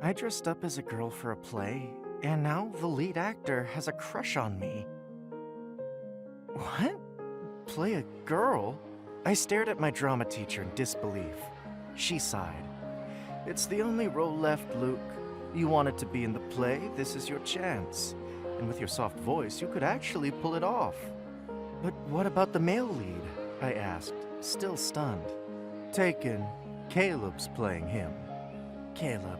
I dressed up as a girl for a play, and now the lead actor has a crush on me. What? Play a girl? I stared at my drama teacher in disbelief. She sighed. It's the only role left, Luke. You wanted to be in the play, this is your chance. And with your soft voice, you could actually pull it off. But what about the male lead? I asked, still stunned. Taken. Caleb's playing him. Caleb.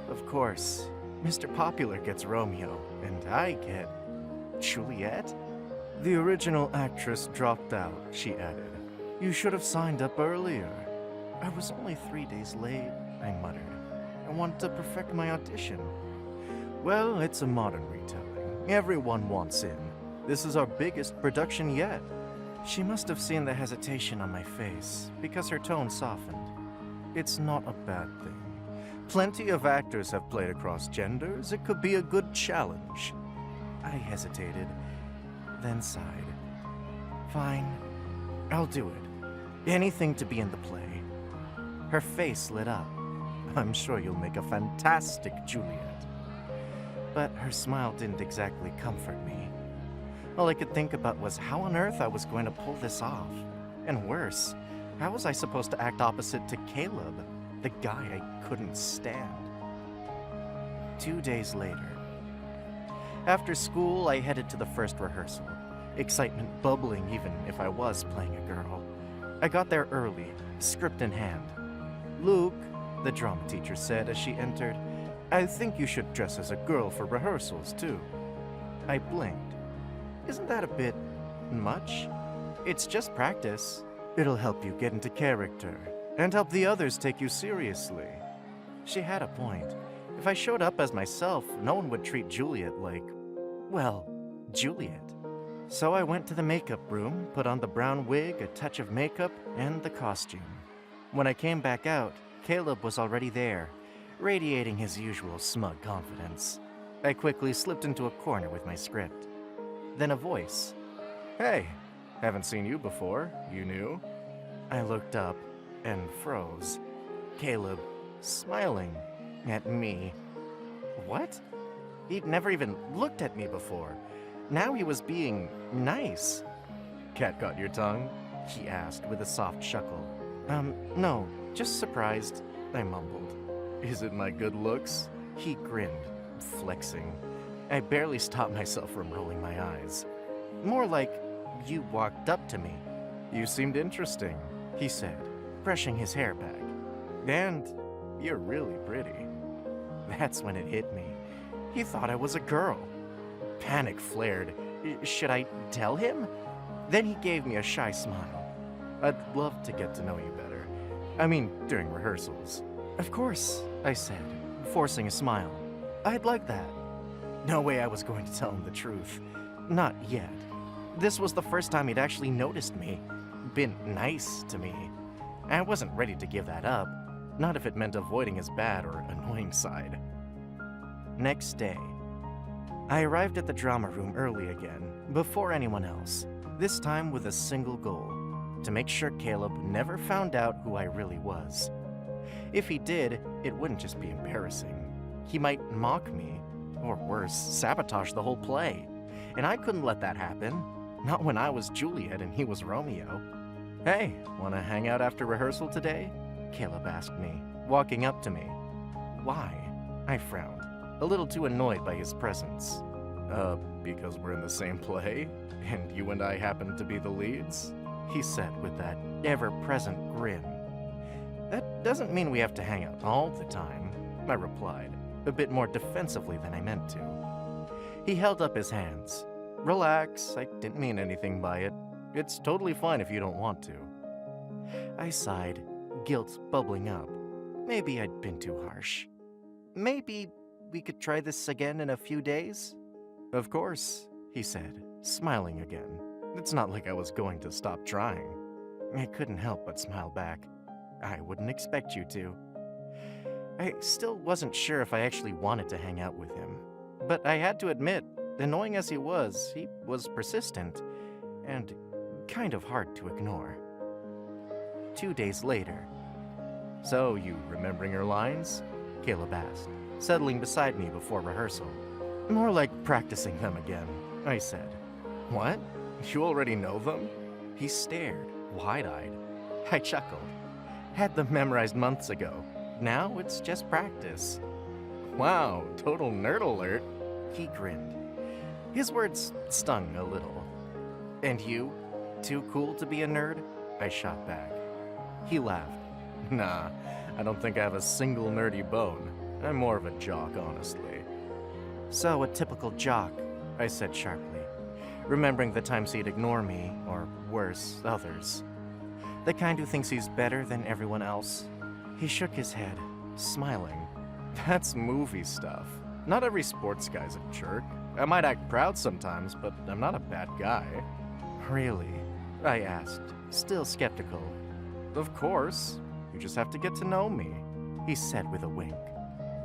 Of course. Mr. Popular gets Romeo, and I get... Juliet? The original actress dropped out, she added. You should have signed up earlier. I was only 3 days late, I muttered. I wanted to perfect my audition. Well, it's a modern retelling. Everyone wants in. This is our biggest production yet. She must have seen the hesitation on my face, because her tone softened. It's not a bad thing. Plenty of actors have played across genders. It could be a good challenge. I hesitated, then sighed. Fine, I'll do it. Anything to be in the play. Her face lit up. I'm sure you'll make a fantastic Juliet. But her smile didn't exactly comfort me. All I could think about was how on earth I was going to pull this off. And worse, how was I supposed to act opposite to Caleb, the guy I couldn't stand? 2 days later. After school, I headed to the first rehearsal, excitement bubbling even if I was playing a girl. I got there early, script in hand. Luke, the drama teacher said as she entered, I think you should dress as a girl for rehearsals, too. I blinked. Isn't that a bit much? It's just practice. It'll help you get into character and help the others take you seriously. She had a point. If I showed up as myself, no one would treat Juliet like, well, Juliet. So I went to the makeup room, put on the brown wig, a touch of makeup, and the costume. When I came back out, Caleb was already there, radiating his usual smug confidence. I quickly slipped into a corner with my script. Then a voice. Hey, haven't seen you before, you new? I looked up and froze. Caleb, smiling at me. What? He'd never even looked at me before. Now he was being nice. Cat got your tongue? He asked with a soft chuckle. No, just surprised, I mumbled. Is it my good looks? He grinned, flexing. I barely stopped myself from rolling my eyes. More like, you walked up to me. You seemed interesting, he said, brushing his hair back. And you're really pretty. That's when it hit me. He thought I was a girl. Panic flared. Should I tell him? Then he gave me a shy smile. I'd love to get to know you better. I mean, during rehearsals. Of course, I said, forcing a smile. I'd like that. No way I was going to tell him the truth. Not yet. This was the first time he'd actually noticed me. Been nice to me. I wasn't ready to give that up. Not if it meant avoiding his bad or annoying side. Next day. I arrived at the drama room early again, before anyone else. This time with a single goal. To make sure Caleb never found out who I really was. If he did, it wouldn't just be embarrassing. He might mock me, or worse, sabotage the whole play. And I couldn't let that happen. Not when I was Juliet and he was Romeo. Hey, wanna hang out after rehearsal today? Caleb asked me, walking up to me. Why? I frowned, a little too annoyed by his presence. Because we're in the same play, and you and I happen to be the leads? He said with that ever-present grin. That doesn't mean we have to hang out all the time, I replied, a bit more defensively than I meant to. He held up his hands. Relax, I didn't mean anything by it. It's totally fine if you don't want to. I sighed, guilt bubbling up. Maybe I'd been too harsh. Maybe we could try this again in a few days? Of course, he said, smiling again. It's not like I was going to stop trying. I couldn't help but smile back. I wouldn't expect you to. I still wasn't sure if I actually wanted to hang out with him. But I had to admit, annoying as he was persistent and kind of hard to ignore. 2 days later. So, you remembering your lines? Caleb asked. settling beside me before rehearsal. More like practicing them again, I said. What? You already know them? He stared, wide-eyed. I chuckled. Had them memorized months ago. Now it's just practice. Wow, total nerd alert. He grinned. His words stung a little. And you? Too cool to be a nerd? I shot back. He laughed. Nah, I don't think I have a single nerdy bone. I'm more of a jock, honestly. So a typical jock, I said sharply, remembering the times he'd ignore me, or worse, others. The kind who thinks he's better than everyone else. He shook his head, smiling. That's movie stuff. Not every sports guy's a jerk. I might act proud sometimes, but I'm not a bad guy. Really? I asked, still skeptical. Of course. You just have to get to know me, he said with a wink.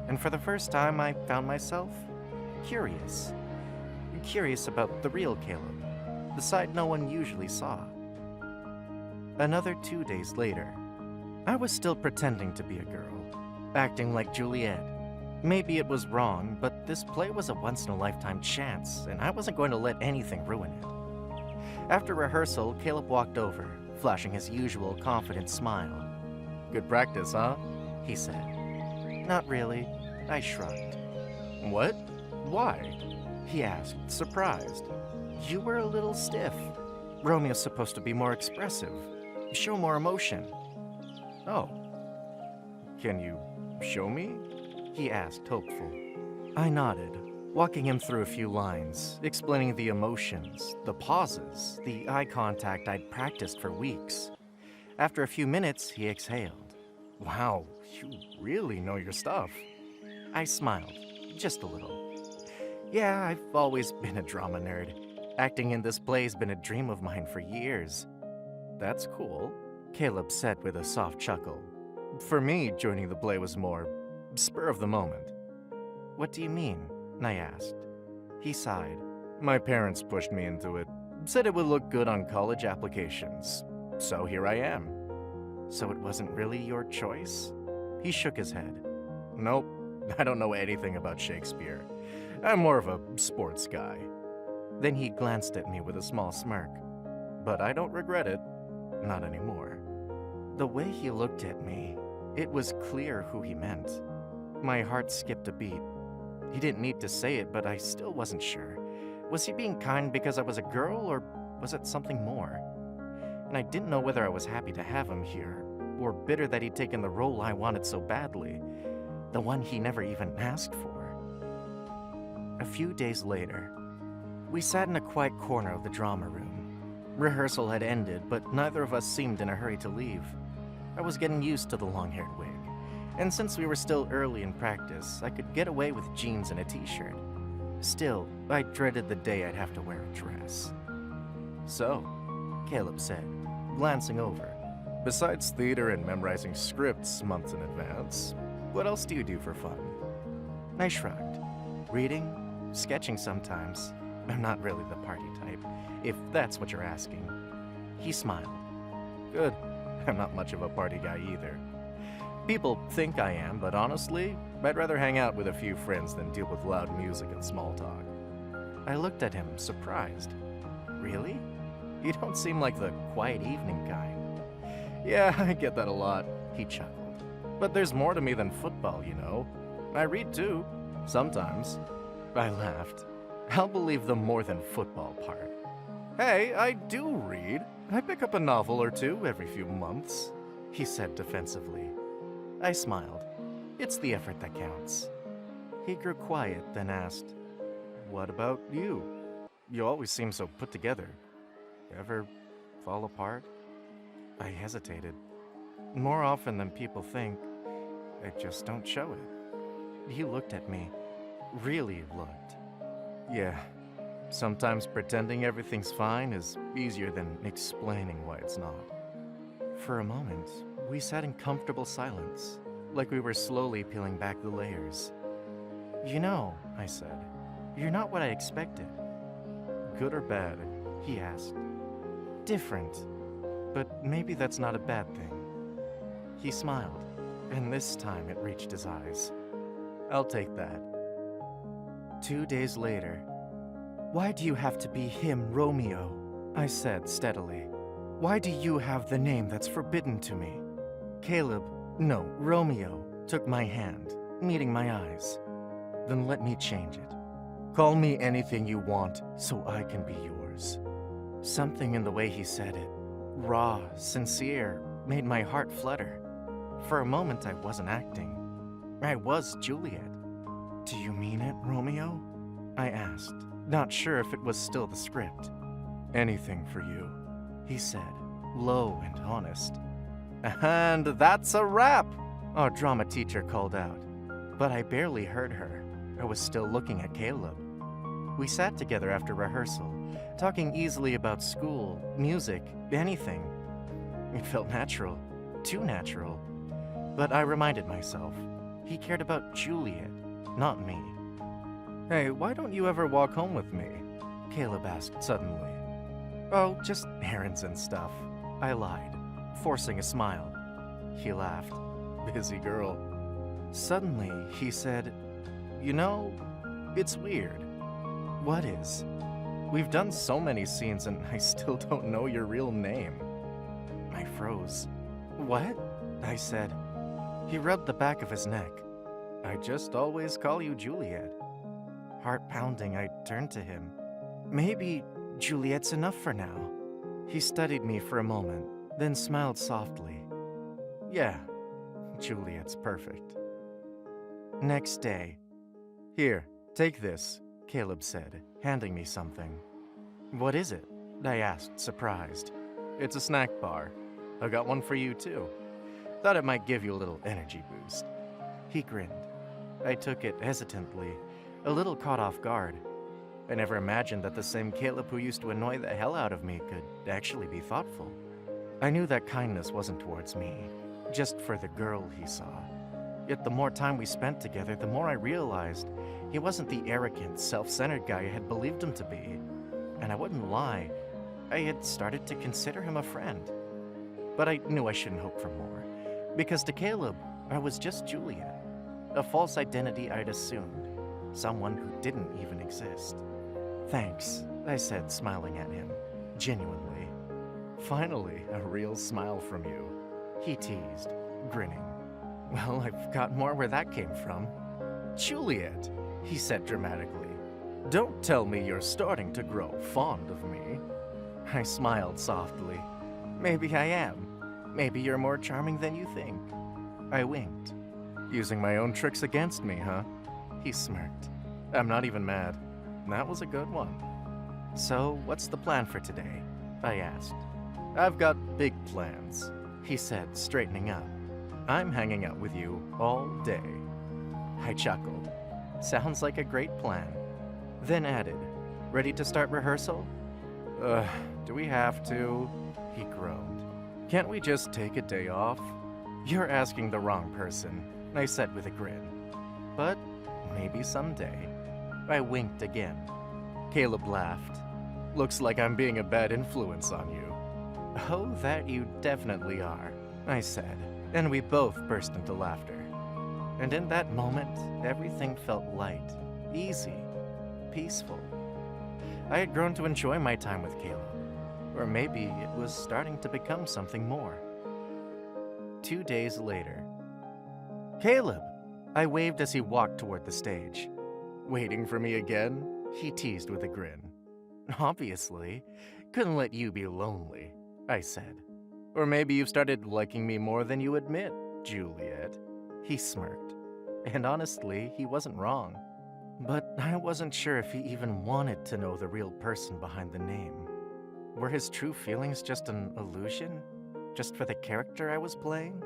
And for the first time, I found myself curious. Curious about the real Caleb, the side no one usually saw. Another 2 days later, I was still pretending to be a girl, acting like Juliet. Maybe it was wrong, but this play was a once-in-a-lifetime chance, and I wasn't going to let anything ruin it. After rehearsal, Caleb walked over, flashing his usual confident smile. Good practice, huh? He said. Not really, I shrugged. What? Why? He asked, surprised. You were a little stiff. Romeo's supposed to be more expressive, show more emotion. Oh. Can you show me? He asked, hopeful. I nodded, walking him through a few lines, explaining the emotions, the pauses, the eye contact I'd practiced for weeks. After a few minutes, he exhaled. Wow, you really know your stuff. I smiled, just a little. Yeah, I've always been a drama nerd. Acting in this play's been a dream of mine for years. That's cool, Caleb said with a soft chuckle. For me, joining the play was more spur of the moment. What do you mean? I asked. He sighed. My parents pushed me into it, said it would look good on college applications. So here I am. So it wasn't really your choice? He shook his head. Nope, I don't know anything about Shakespeare. I'm more of a sports guy. Then he glanced at me with a small smirk. But I don't regret it. Not anymore. The way he looked at me, it was clear who he meant. My heart skipped a beat. He didn't need to say it, but I still wasn't sure. Was he being kind because I was a girl, or was it something more? And I didn't know whether I was happy to have him here, or bitter that he'd taken the role I wanted so badly, the one he never even asked for. A few days later, we sat in a quiet corner of the drama room. Rehearsal had ended, but neither of us seemed in a hurry to leave. I was getting used to the long-haired wig, and since we were still early in practice, I could get away with jeans and a t-shirt. Still, I dreaded the day I'd have to wear a dress. So, Caleb said, glancing over, besides theater and memorizing scripts months in advance, what else do you do for fun? I shrugged. Reading, sketching sometimes. I'm not really the party type, if that's what you're asking. He smiled. Good. I'm not much of a party guy either. People think I am, but honestly, I'd rather hang out with a few friends than deal with loud music and small talk. I looked at him, surprised. Really? You don't seem like the quiet evening kind. Yeah, I get that a lot, he chuckled. But there's more to me than football, you know. I read too, sometimes. I laughed. I'll believe the more than football part. Hey, I do read. I pick up a novel or two every few months, he said defensively. I smiled. It's the effort that counts. He grew quiet, then asked, What about you? You always seem so put together. Ever fall apart? I hesitated. More often than people think, I just don't show it. He looked at me. Really looked. Yeah, sometimes pretending everything's fine is easier than explaining why it's not. For a moment, we sat in comfortable silence, like we were slowly peeling back the layers. You know, I said, you're not what I expected. Good or bad? He asked. Different, but maybe that's not a bad thing. He smiled, and this time it reached his eyes. I'll take that. 2 days later. Why do you have to be him, Romeo? I said steadily. Why do you have the name that's forbidden to me? Romeo took my hand, meeting my eyes. Then let me change it. Call me anything you want so I can be yours. Something in the way he said it, raw, sincere, made my heart flutter. For a moment I wasn't acting. I was Juliet. Do you mean it, Romeo? I asked, not sure if it was still the script. Anything for you, he said, low and honest. And that's a wrap, our drama teacher called out. But I barely heard her. I was still looking at Caleb. We sat together after rehearsal, talking easily about school, music, anything. It felt natural, too natural. But I reminded myself, he cared about Juliet, not me. Hey, why don't you ever walk home with me? Caleb asked suddenly. Oh, just errands and stuff. I lied, forcing a smile. He laughed. Busy girl. Suddenly, he said, You know, it's weird. What is? We've done so many scenes and I still don't know your real name. I froze. What? I said. He rubbed the back of his neck. I just always call you Juliet. Heart pounding, I turned to him. Maybe Juliet's enough for now. He studied me for a moment, then smiled softly. Yeah, Juliet's perfect. Next day. Here, take this, Caleb said, handing me something. What is it? I asked, surprised. It's a snack bar. I got one for you too. Thought it might give you a little energy boost. He grinned. I took it hesitantly, a little caught off guard. I never imagined that the same Caleb who used to annoy the hell out of me could actually be thoughtful. I knew that kindness wasn't towards me, just for the girl he saw. Yet the more time we spent together, the more I realized he wasn't the arrogant, self-centered guy I had believed him to be. And I wouldn't lie, I had started to consider him a friend. But I knew I shouldn't hope for more, because to Caleb, I was just Juliet, a false identity I'd assumed, someone who didn't even exist. Thanks, I said, smiling at him, genuinely. Finally, a real smile from you, he teased, grinning. Well, I've got more where that came from. Juliet, he said dramatically, don't tell me you're starting to grow fond of me. I smiled softly. Maybe I am. Maybe you're more charming than you think. I winked. Using my own tricks against me, huh? He smirked. I'm not even mad. That was a good one. So, what's the plan for today? I asked. I've got big plans, he said, straightening up. I'm hanging out with you all day. I chuckled. Sounds like a great plan. Then added, ready to start rehearsal? Do we have to? He groaned. Can't we just take a day off? You're asking the wrong person, I said with a grin. But maybe someday. I winked again. Caleb laughed. Looks like I'm being a bad influence on you. Oh, that you definitely are, I said, and we both burst into laughter. And in that moment, everything felt light, easy, peaceful. I had grown to enjoy my time with Caleb, or maybe it was starting to become something more. 2 days later. Caleb! I waved as he walked toward the stage. Waiting for me again? He teased with a grin. Obviously. Couldn't let you be lonely, I said. Or maybe you've started liking me more than you admit, Juliet. He smirked. And honestly, he wasn't wrong. But I wasn't sure if he even wanted to know the real person behind the name. Were his true feelings just an illusion? Just for the character I was playing?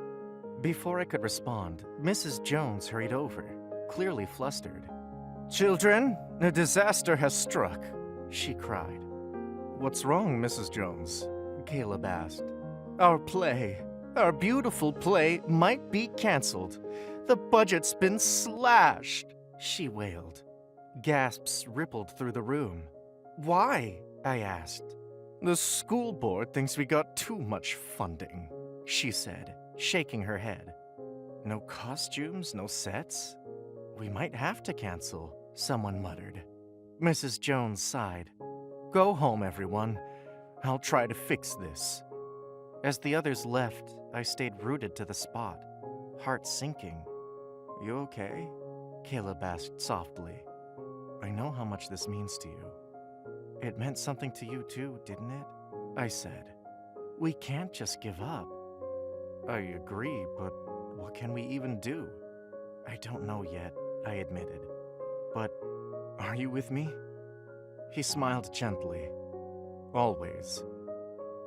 Before I could respond, Mrs. Jones hurried over, clearly flustered. Children, a disaster has struck, she cried. What's wrong, Mrs. Jones? Caleb asked. Our play, our beautiful play, might be canceled. The budget's been slashed, she wailed. Gasps rippled through the room. Why? I asked. The school board thinks we got too much funding, she said, shaking her head. No costumes, no sets? We might have to cancel, someone muttered. Mrs. Jones sighed. Go home, everyone. I'll try to fix this. As the others left, I stayed rooted to the spot, heart sinking. You okay? Caleb asked softly. I know how much this means to you. It meant something to you too, didn't it? I said. We can't just give up. I agree, but what can we even do? I don't know yet, I admitted. But are you with me? He smiled gently. Always.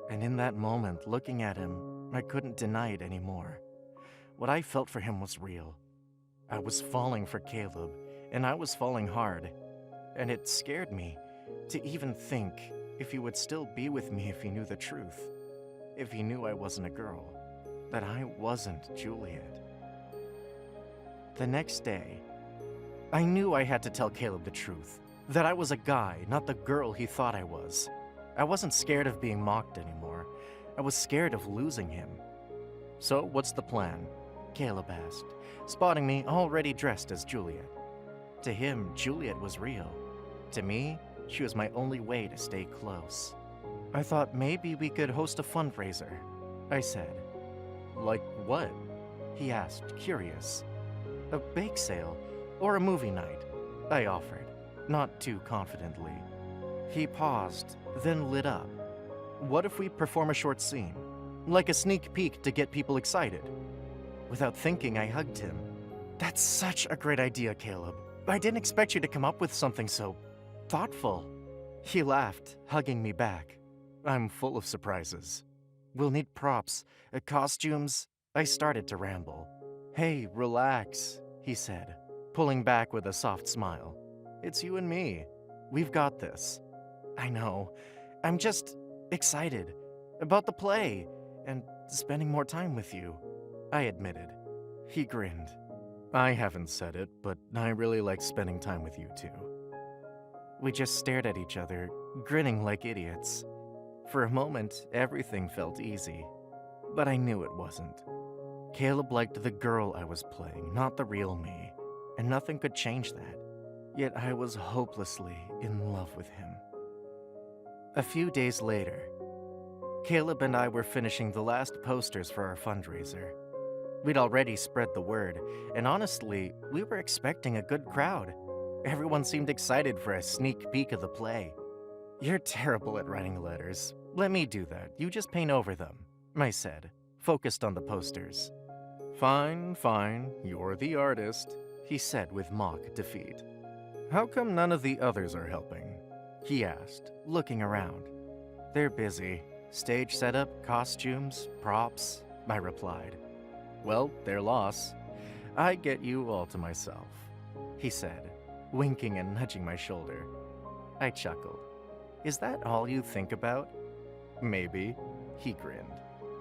And in that moment, looking at him, I couldn't deny it anymore. What I felt for him was real. I was falling for Caleb, and I was falling hard. And it scared me to even think if he would still be with me if he knew the truth. If he knew I wasn't a girl. That I wasn't Juliet. The next day, I knew I had to tell Caleb the truth. That I was a guy, not the girl he thought I was. I wasn't scared of being mocked anymore. I was scared of losing him. So, what's the plan? Caleb asked, spotting me already dressed as Juliet. To him, Juliet was real. To me, she was my only way to stay close. I thought maybe we could host a fundraiser, I said. Like what? He asked, curious. A bake sale or a movie night, I offered, not too confidently. He paused, then lit up. What if we perform a short scene? Like a sneak peek to get people excited? Without thinking, I hugged him. That's such a great idea, Caleb. I didn't expect you to come up with something so thoughtful. He laughed, hugging me back. I'm full of surprises. We'll need props, costumes. I started to ramble. Hey, relax, he said, pulling back with a soft smile. It's you and me. We've got this. I know. I'm just excited about the play and spending more time with you, I admitted. He grinned. I haven't said it, but I really like spending time with you too. We just stared at each other, grinning like idiots. For a moment, everything felt easy, but I knew it wasn't. Caleb liked the girl I was playing, not the real me, and nothing could change that. Yet I was hopelessly in love with him. A few days later, Caleb and I were finishing the last posters for our fundraiser. We'd already spread the word, and honestly, we were expecting a good crowd. Everyone seemed excited for a sneak peek of the play. You're terrible at writing letters. Let me do that. You just paint over them, I said, focused on the posters. Fine, you're the artist, he said with mock defeat. How come none of the others are helping? He asked, looking around. They're busy. Stage setup, costumes, props, I replied. Well, their loss. I get you all to myself, he said, winking and nudging my shoulder. I chuckled. Is that all you think about? Maybe, he grinned.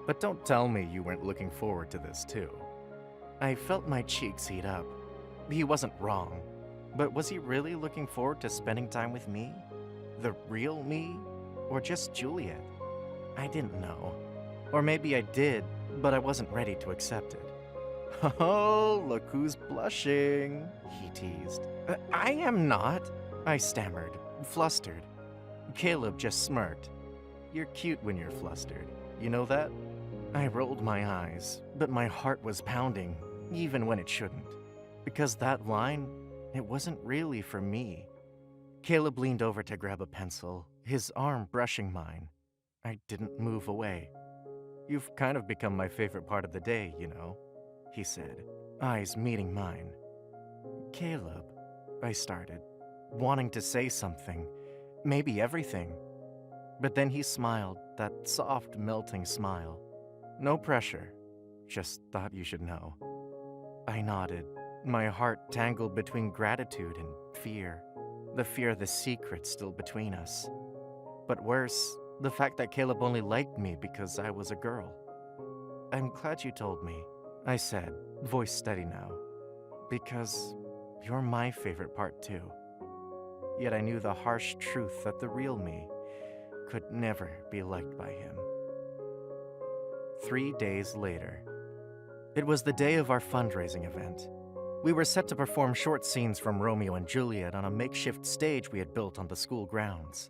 But don't tell me you weren't looking forward to this too. I felt my cheeks heat up. He wasn't wrong. But was he really looking forward to spending time with me? The real me? Or just Juliet? I didn't know. Or maybe I did, but I wasn't ready to accept it. Oh, look who's blushing, he teased. I am not, I stammered, flustered. Caleb just smirked. You're cute when you're flustered. You know that? I rolled my eyes, but my heart was pounding, even when it shouldn't. Because that line, it wasn't really for me. Caleb leaned over to grab a pencil, his arm brushing mine. I didn't move away. You've kind of become my favorite part of the day, you know, he said, eyes meeting mine. Caleb, I started, wanting to say something, maybe everything. But then he smiled, that soft, melting smile. No pressure, just thought you should know. I nodded, my heart tangled between gratitude and fear. The fear of the secret still between us. But worse, the fact that Caleb only liked me because I was a girl. I'm glad you told me, I said, voice steady now. Because you're my favorite part too. Yet I knew the harsh truth that the real me could never be liked by him. 3 days later. It was the day of our fundraising event. We were set to perform short scenes from Romeo and Juliet on a makeshift stage we had built on the school grounds.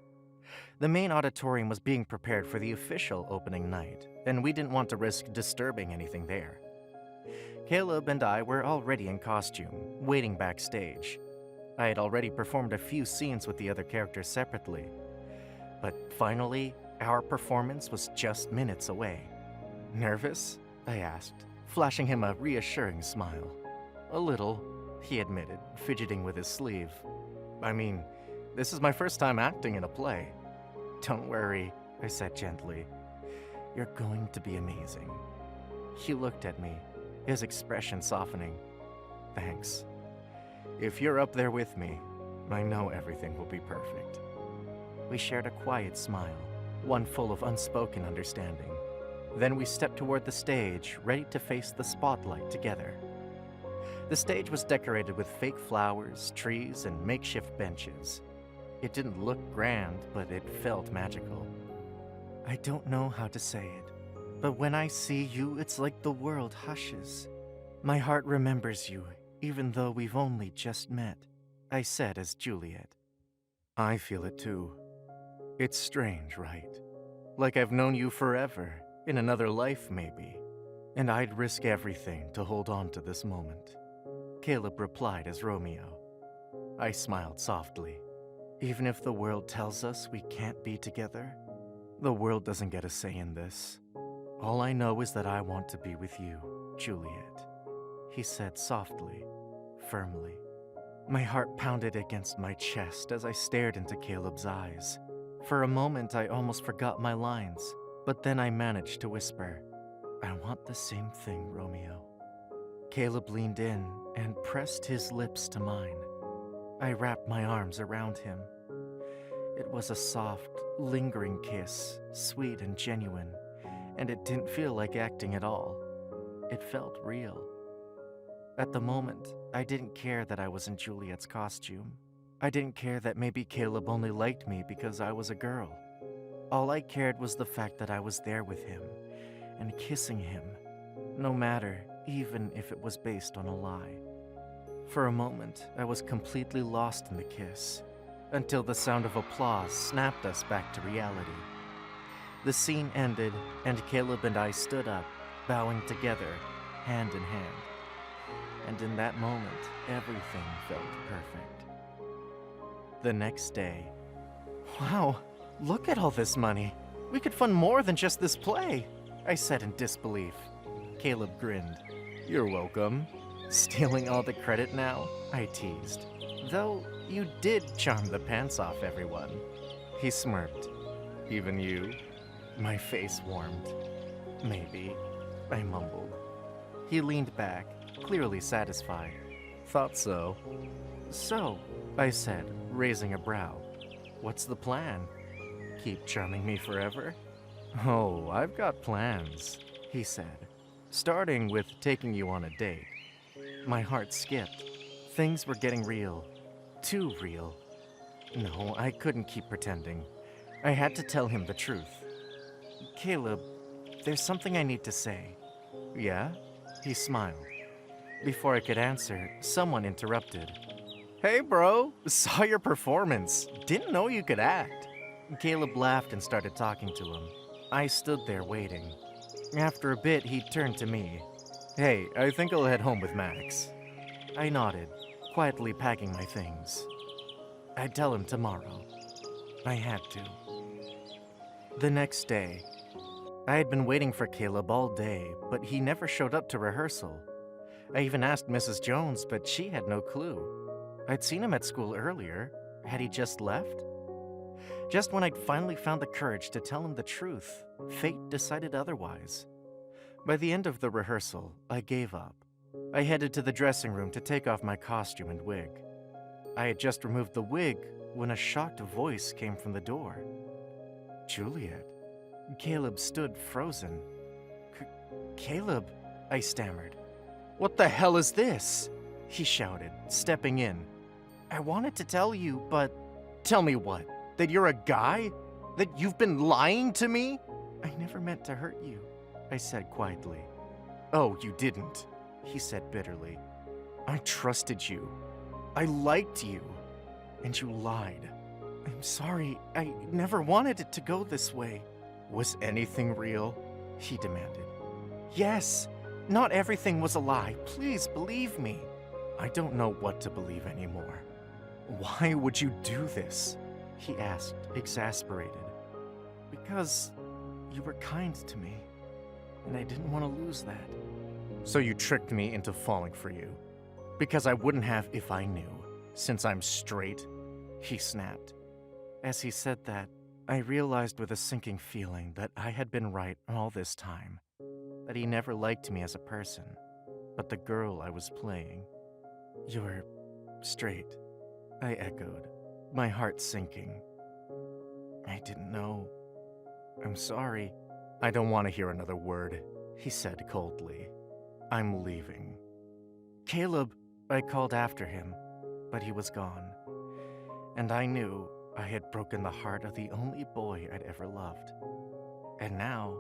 The main auditorium was being prepared for the official opening night, and we didn't want to risk disturbing anything there. Caleb and I were already in costume, waiting backstage. I had already performed a few scenes with the other characters separately, but finally, our performance was just minutes away. "Nervous?" I asked, flashing him a reassuring smile. "A little," he admitted, fidgeting with his sleeve. "I mean, this is my first time acting in a play." "Don't worry," I said gently. "You're going to be amazing." He looked at me, his expression softening. "Thanks. If you're up there with me, I know everything will be perfect." We shared a quiet smile, one full of unspoken understanding. Then we stepped toward the stage, ready to face the spotlight together. The stage was decorated with fake flowers, trees, and makeshift benches. It didn't look grand, but it felt magical. I don't know how to say it, but when I see you, it's like the world hushes. My heart remembers you, even though we've only just met, I said as Juliet. I feel it too. It's strange, right? Like I've known you forever, in another life maybe, and I'd risk everything to hold on to this moment. Caleb replied as Romeo. I smiled softly. Even if the world tells us we can't be together, the world doesn't get a say in this. All I know is that I want to be with you, Juliet, he said softly, firmly. My heart pounded against my chest as I stared into Caleb's eyes. For a moment, I almost forgot my lines, but then I managed to whisper, I want the same thing, Romeo. Caleb leaned in and pressed his lips to mine. I wrapped my arms around him. It was a soft, lingering kiss, sweet and genuine, and it didn't feel like acting at all. It felt real. At the moment, I didn't care that I was in Juliet's costume. I didn't care that maybe Caleb only liked me because I was a girl. All I cared was the fact that I was there with him and kissing him, no matter, even if it was based on a lie. For a moment, I was completely lost in the kiss, until the sound of applause snapped us back to reality. The scene ended, and Caleb and I stood up, bowing together, hand in hand. And in that moment, everything felt perfect. The next day. Wow, look at all this money. We could fund more than just this play, I said in disbelief. Caleb grinned. You're welcome. Stealing all the credit now? I teased. Though you did charm the pants off everyone. He smirked. Even you? My face warmed. Maybe, I mumbled. He leaned back, clearly satisfied. Thought so. So, I said, raising a brow. What's the plan? Keep charming me forever? Oh, I've got plans, he said, starting with taking you on a date. My heart skipped. Things were getting real. Too real. No, I couldn't keep pretending. I had to tell him the truth. Caleb, there's something I need to say. Yeah? He smiled. Before I could answer, someone interrupted. Hey bro, saw your performance. Didn't know you could act. Caleb laughed and started talking to him. I stood there waiting. After a bit, he turned to me. Hey, I think I'll head home with Max. I nodded, quietly packing my things. I'd tell him tomorrow. I had to. The next day, I had been waiting for Caleb all day, but he never showed up to rehearsal. I even asked Mrs. Jones, but she had no clue. I'd seen him at school earlier. Had he just left? Just when I'd finally found the courage to tell him the truth, fate decided otherwise. By the end of the rehearsal, I gave up. I headed to the dressing room to take off my costume and wig. I had just removed the wig when a shocked voice came from the door. Juliet. Caleb stood frozen. Caleb, I stammered. What the hell is this? He shouted, stepping in. I wanted to tell you, but... Tell me what? That you're a guy? That you've been lying to me? I never meant to hurt you, I said quietly. Oh, you didn't, he said bitterly. I trusted you. I liked you. And you lied. I'm sorry. I never wanted it to go this way. Was anything real? He demanded. Yes. Not everything was a lie. Please believe me. I don't know what to believe anymore. Why would you do this? He asked, exasperated. Because you were kind to me, and I didn't want to lose that. So you tricked me into falling for you. Because I wouldn't have if I knew, since I'm straight, he snapped. As he said that, I realized with a sinking feeling that I had been right all this time, that he never liked me as a person, but the girl I was playing. You're straight, I echoed, my heart sinking. I didn't know. I'm sorry. I don't want to hear another word, he said coldly. I'm leaving. Caleb, I called after him, but he was gone. And I knew I had broken the heart of the only boy I'd ever loved. And now,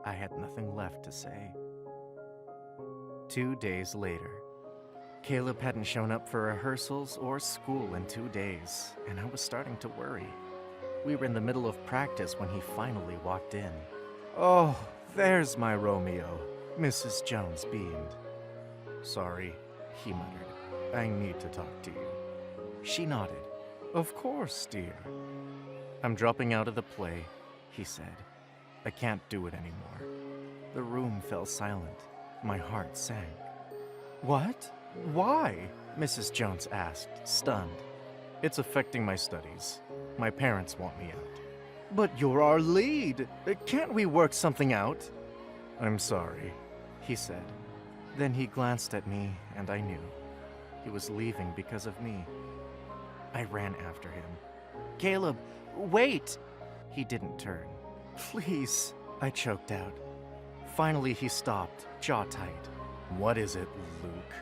I had nothing left to say. 2 days later, Caleb hadn't shown up for rehearsals or school in 2 days, and I was starting to worry. We were in the middle of practice when he finally walked in. Oh, there's my Romeo, Mrs. Jones beamed. Sorry, he muttered. I need to talk to you. She nodded. Of course, dear. I'm dropping out of the play, he said. I can't do it anymore. The room fell silent. My heart sank. What? Why? Mrs. Jones asked, stunned. It's affecting my studies. My parents want me out. But you're our lead. Can't we work something out? I'm sorry, he said. Then he glanced at me, and I knew. He was leaving because of me. I ran after him. Caleb, wait! He didn't turn. Please, I choked out. Finally, he stopped, jaw tight. What is it, Luke?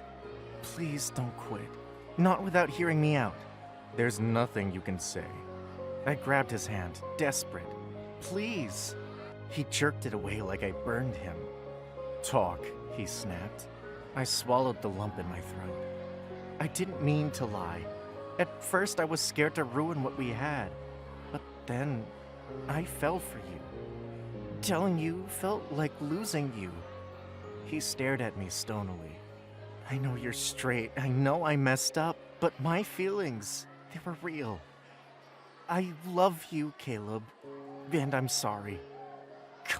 Please don't quit. Not without hearing me out. There's nothing you can say. I grabbed his hand, desperate. Please. He jerked it away like I burned him. Talk, he snapped. I swallowed the lump in my throat. I didn't mean to lie. At first, I was scared to ruin what we had. But then, I fell for you. Telling you felt like losing you. He stared at me stonily. I know you're straight. I know I messed up. But my feelings, they were real. I love you, Caleb. And I'm sorry.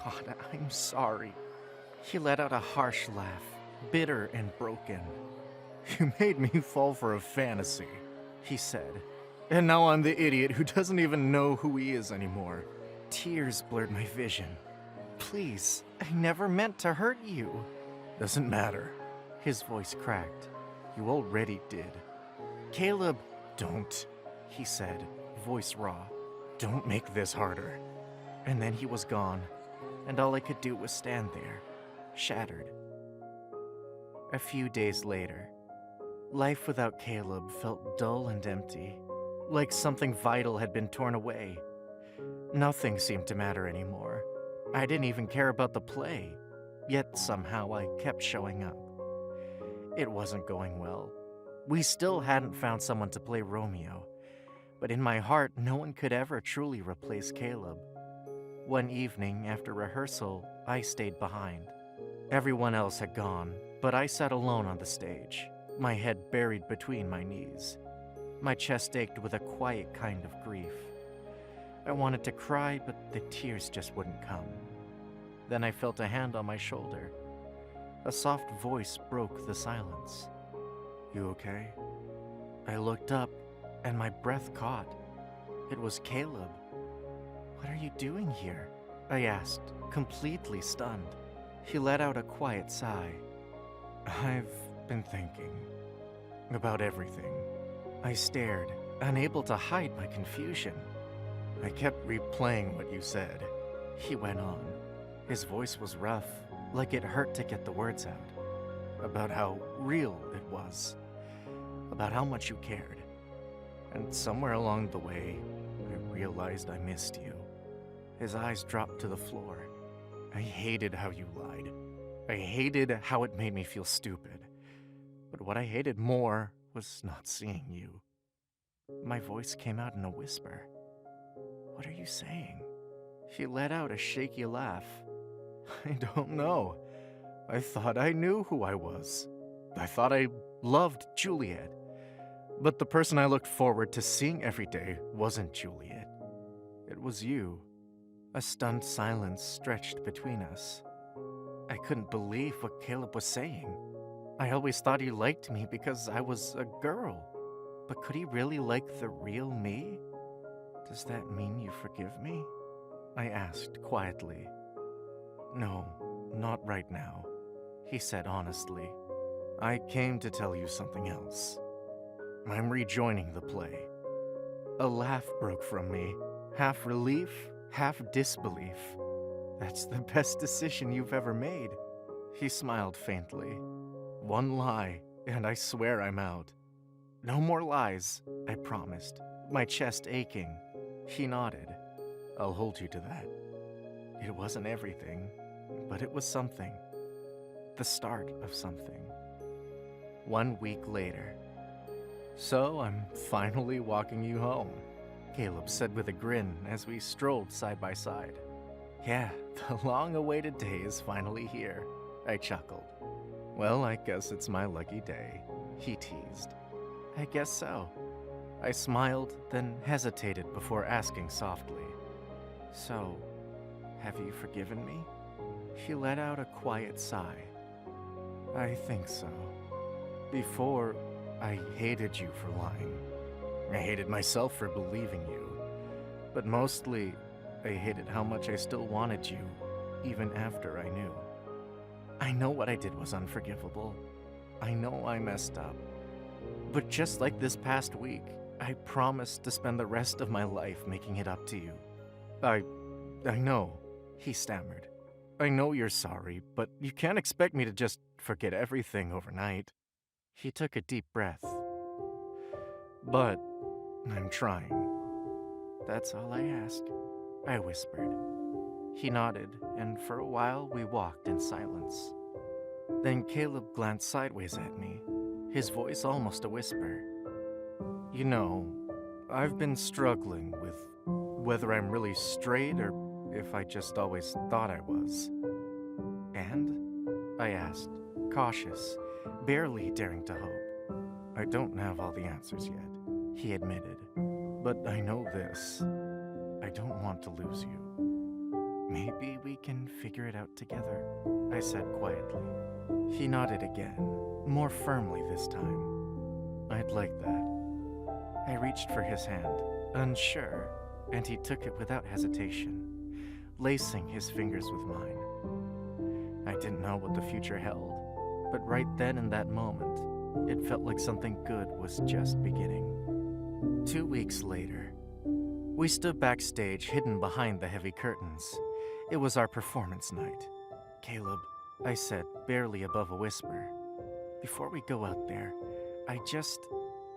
God, I'm sorry. He let out a harsh laugh, bitter and broken. You made me fall for a fantasy, he said. And now I'm the idiot who doesn't even know who he is anymore. Tears blurred my vision. Please, I never meant to hurt you. Doesn't matter. His voice cracked. You already did. Caleb, don't, he said, voice raw. Don't make this harder. And then he was gone, and all I could do was stand there, shattered. A few days later, life without Caleb felt dull and empty, like something vital had been torn away. Nothing seemed to matter anymore. I didn't even care about the play, yet somehow I kept showing up. It wasn't going well. We still hadn't found someone to play Romeo, but in my heart, no one could ever truly replace Caleb. One evening after rehearsal, I stayed behind. Everyone else had gone, but I sat alone on the stage, my head buried between my knees. My chest ached with a quiet kind of grief. I wanted to cry, but the tears just wouldn't come. Then I felt a hand on my shoulder. A soft voice broke the silence. You okay? I looked up, and my breath caught. It was Caleb. What are you doing here? I asked, completely stunned. He let out a quiet sigh. I've been thinking about everything. I stared, unable to hide my confusion. I kept replaying what you said. He went on. His voice was rough, like it hurt to get the words out. About how real it was. About how much you cared. And somewhere along the way, I realized I missed you. His eyes dropped to the floor. I hated how you lied. I hated how it made me feel stupid. But But what I hated more was not seeing you. My voice came out in a whisper. What are you saying? She let out a shaky laugh. I don't know. I thought I knew who I was. I thought I loved Juliet. But the person I looked forward to seeing every day wasn't Juliet. It was you. A stunned silence stretched between us. I couldn't believe what Caleb was saying. I always thought he liked me because I was a girl. But could he really like the real me? Does that mean you forgive me? I asked quietly. No, not right now, he said honestly. I came to tell you something else. I'm rejoining the play. A laugh broke from me, half relief, half disbelief. That's the best decision you've ever made. He smiled faintly. One lie, and I swear I'm out. No more lies, I promised, my chest aching. He nodded. I'll hold you to that. It wasn't everything, but it was something. The start of something. 1 week later. So I'm finally walking you home, Caleb said with a grin as we strolled side by side. Yeah, the long-awaited day is finally here, I chuckled. Well, I guess it's my lucky day, he teased. I guess so. I smiled, then hesitated before asking softly. So, have you forgiven me? She let out a quiet sigh. I think so. Before, I hated you for lying. I hated myself for believing you. But mostly, I hated how much I still wanted you, even after I knew. I know what I did was unforgivable. I know I messed up. But just like this past week, I promised to spend the rest of my life making it up to you. I know, he stammered. I know you're sorry, but you can't expect me to just forget everything overnight. He took a deep breath. But I'm trying. That's all I ask, I whispered. He nodded, and for a while we walked in silence. Then Caleb glanced sideways at me, his voice almost a whisper. You know, I've been struggling with whether I'm really straight or if I just always thought I was. And? I asked, cautious, barely daring to hope. I don't have all the answers yet, he admitted. But I know this. I don't want to lose you. Maybe we can figure it out together, I said quietly. He nodded again, more firmly this time. I'd like that. I reached for his hand, unsure, and he took it without hesitation, lacing his fingers with mine. I didn't know what the future held, but right then in that moment, it felt like something good was just beginning. 2 weeks later, we stood backstage, hidden behind the heavy curtains. It was our performance night. Caleb, I said, barely above a whisper. Before we go out there, I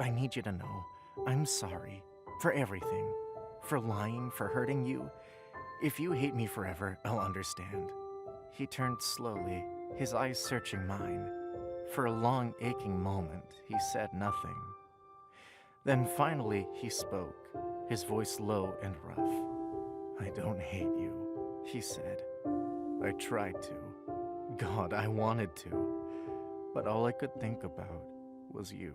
need you to know, I'm sorry for everything. For lying, for hurting you. If you hate me forever, I'll understand. He turned slowly, his eyes searching mine. For a long, aching moment, he said nothing. Then finally, he spoke, his voice low and rough. I don't hate you, he said. I tried to. God, I wanted to. But all I could think about was you.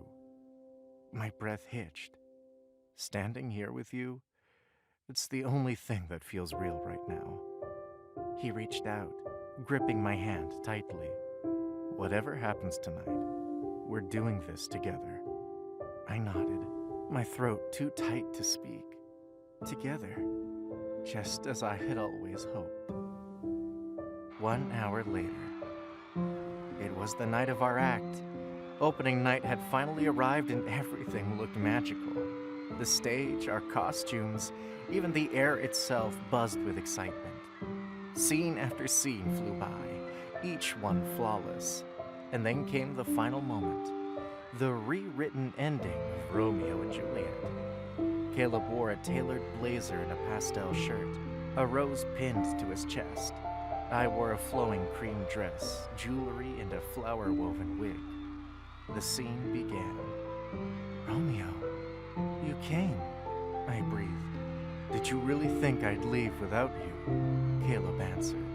My breath hitched. Standing here with you, it's the only thing that feels real right now. He reached out, gripping my hand tightly. Whatever happens tonight, we're doing this together. I nodded, my throat too tight to speak. Together, just as I had always hoped. 1 hour later, it was the night of our act. Opening night had finally arrived and everything looked magical. The stage, our costumes, even the air itself buzzed with excitement. Scene after scene flew by, each one flawless. And then came the final moment, the rewritten ending of Romeo and Juliet. Caleb wore a tailored blazer and a pastel shirt, a rose pinned to his chest. I wore a flowing cream dress, jewelry, and a flower-woven wig. the scene began. Romeo, you came, I breathed. Did you really think I'd leave without you? Caleb answered.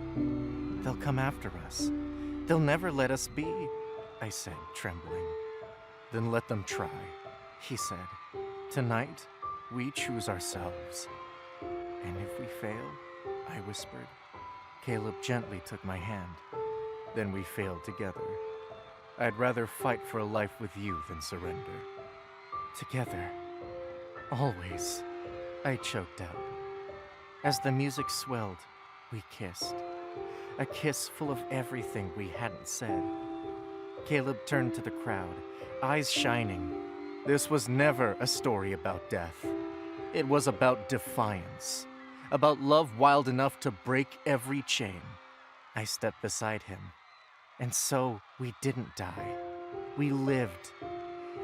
They'll come after us. They'll never let us be, I said, trembling. Then let them try, he said. Tonight, we choose ourselves. And if we fail, I whispered. Caleb gently took my hand. Then we failed together. I'd rather fight for a life with you than surrender. Together. Always. I choked out. As the music swelled, we kissed. A kiss full of everything we hadn't said. Caleb turned to the crowd, eyes shining. This was never a story about death. It was about defiance. About love wild enough to break every chain. I stepped beside him. And so we didn't die. We lived.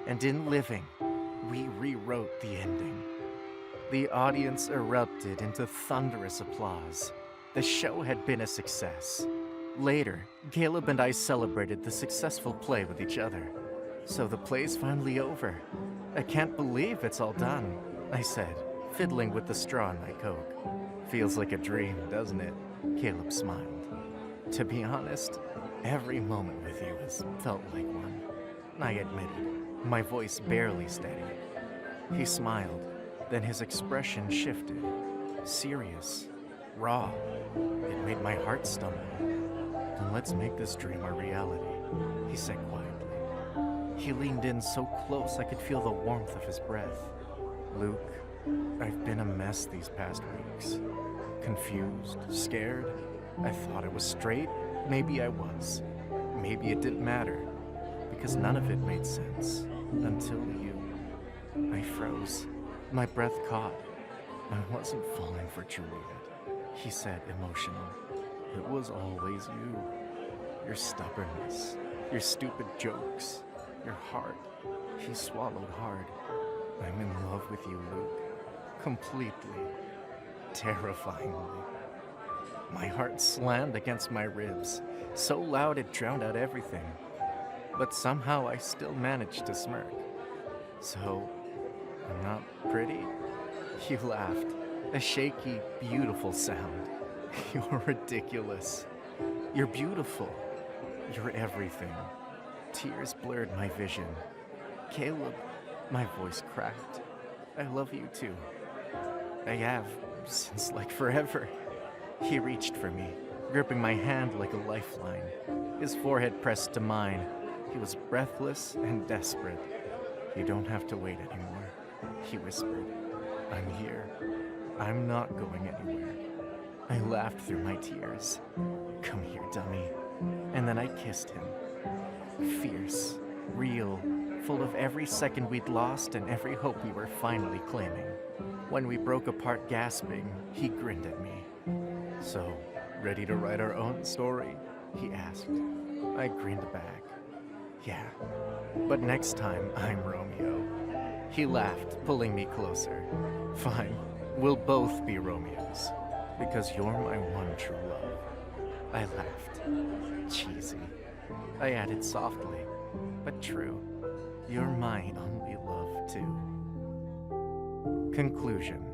And in living, we rewrote the ending. The audience erupted into thunderous applause. The show had been a success. Later, Caleb and I celebrated the successful play with each other. So the play's finally over. I can't believe it's all done, I said, fiddling with the straw in my Coke. Feels like a dream, doesn't it? Caleb smiled. To be honest, every moment with you has felt like one, I admitted, my voice barely steady. He smiled, then his expression shifted. Serious, raw. It made my heart stumble. Then let's make this dream a reality, he said quietly. He leaned in so close I could feel the warmth of his breath. Luke, I've been a mess these past weeks. Confused, scared. I thought I was straight. Maybe I was. Maybe it didn't matter. Because none of it made sense. Until you. I froze. My breath caught. I wasn't falling for Juliet, he said, emotional. It was always you. Your stubbornness. Your stupid jokes. Your heart. He swallowed hard. I'm in love with you, Luke. Completely. Terrifyingly. My heart slammed against my ribs, so loud it drowned out everything. But somehow I still managed to smirk. So, I'm not pretty? You laughed. A shaky, beautiful sound. You're ridiculous. You're beautiful. You're everything. Tears blurred my vision. Caleb, my voice cracked. I love you too. I have, since like forever. He reached for me, gripping my hand like a lifeline. His forehead pressed to mine. He was breathless and desperate. You don't have to wait anymore, he whispered. I'm here. I'm not going anywhere. I laughed through my tears. Come here, dummy. And then I kissed him. Fierce, real, full of every second we'd lost and every hope we were finally claiming. When we broke apart gasping, he grinned at me. So, ready to write our own story? He asked. I grinned back. Yeah, but next time I'm Romeo. He laughed, pulling me closer. Fine, we'll both be Romeos, because you're my one true love. I laughed. Cheesy. I added softly, but true. You're my only love, too. Conclusion.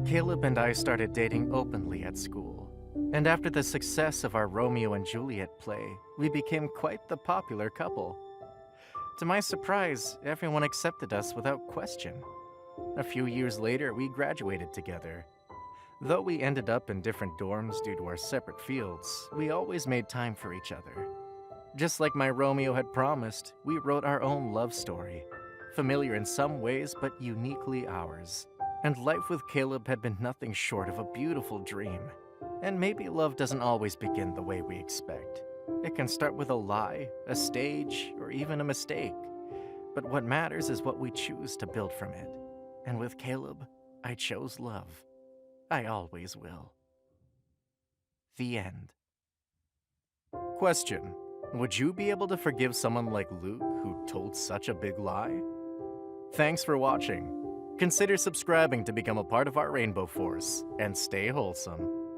Caleb and I started dating openly at school, and after the success of our Romeo and Juliet play, we became quite the popular couple. To my surprise, everyone accepted us without question. A few years later, we graduated together. Though we ended up in different dorms due to our separate fields, we always made time for each other. Just like my Romeo had promised, we wrote our own love story, familiar in some ways but uniquely ours. And life with Caleb had been nothing short of a beautiful dream. And maybe love doesn't always begin the way we expect. It can start with a lie, a stage, or even a mistake. But what matters is what we choose to build from it. And with Caleb, I chose love. I always will. The end. Question: would you be able to forgive someone like Luke who told such a big lie? Thanks for watching. Consider subscribing to become a part of our Rainbow Force, and stay wholesome.